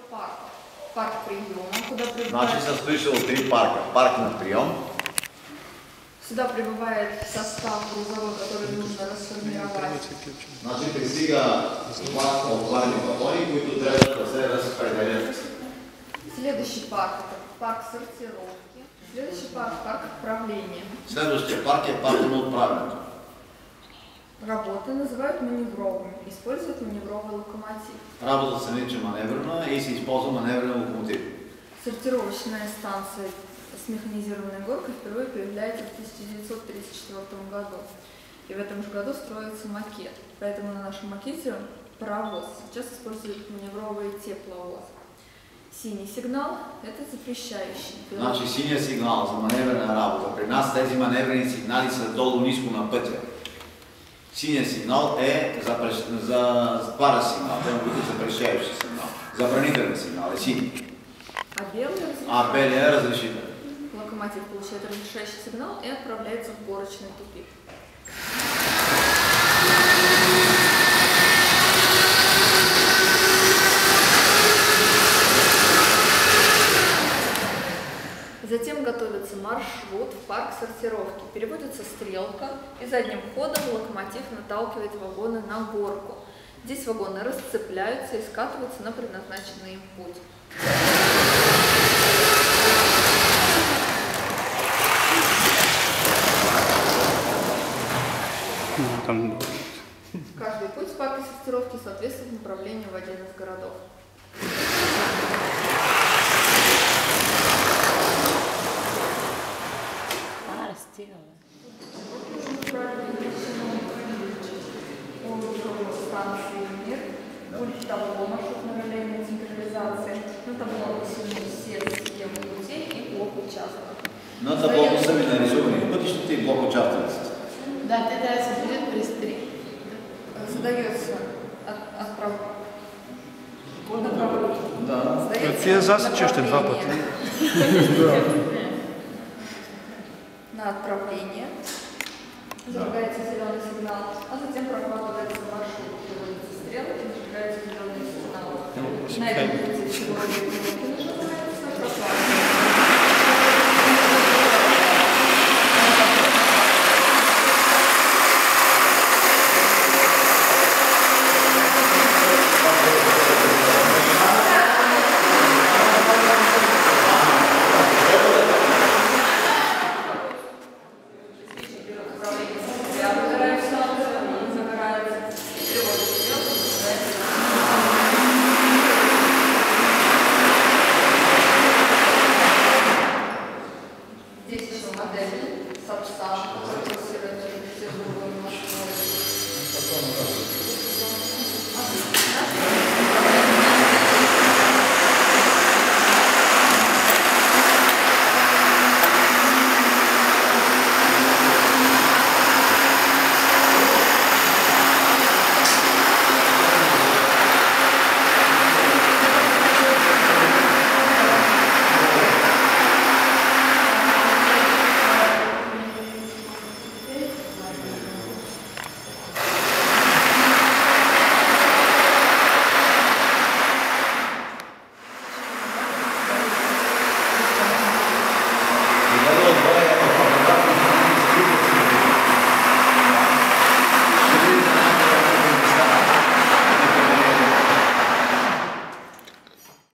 парков. Парк приема, куда прибывает... Значи се слышало 3 парка. Парк на прием. Сюда прибывает состав грузовой, который нужно расформировать. Значи пристига влак от парни вагони, които трябва да се разпределят. Следующий парк – это парк сортировки. Следующий парк – парк отправления. Следващия парк е парк на отправянето. Работы называют маневровыми. Используют маневровый локомотив. Работа се нарича маневрена и се използва маневрен локомотив. Сортировочная станция с механизированной горкой впервые появляется в 1934 году. И в этом же году строится макет. Поэтому на нашем макете паровоз. Сейчас используют маневровый тепловоз. Синий сигнал – это запрещающий. Значи синия сигнал за маневрена работа. При нас тези маневрени сигнали са долу ниско на пътя. Синия сигнал е за парасигнал, това е запрещающий сигнал. Забранителен сигнал е синий. А белия е разрешителен. Локомотив получает разрешающий сигнал и отправляется в горочный тупик. Затем готовится маршрут в парк сортировки. Переводится стрелка, и задним ходом локомотив наталкивает вагоны на горку. Здесь вагоны расцепляются и скатываются на предназначенный им путь. Каждый путь в парке сортировки соответствует направлению в один из городов. Станции МИР, пульт табло маршрутной линейной централизации, на табло все схемы путей и блок участков. На таблото са ви нарисувани пътищата и блок участъците. Да, те трябва да се движат през 3. Задается отправка. Да. Тия засече още 2 пъти. На отправление. Зажигается зеленый сигнал, а затем прокладывается маршрут, приводятся стрелки, зажигается зеленый сигнал. На этом пути чего нажимается, прокладывается.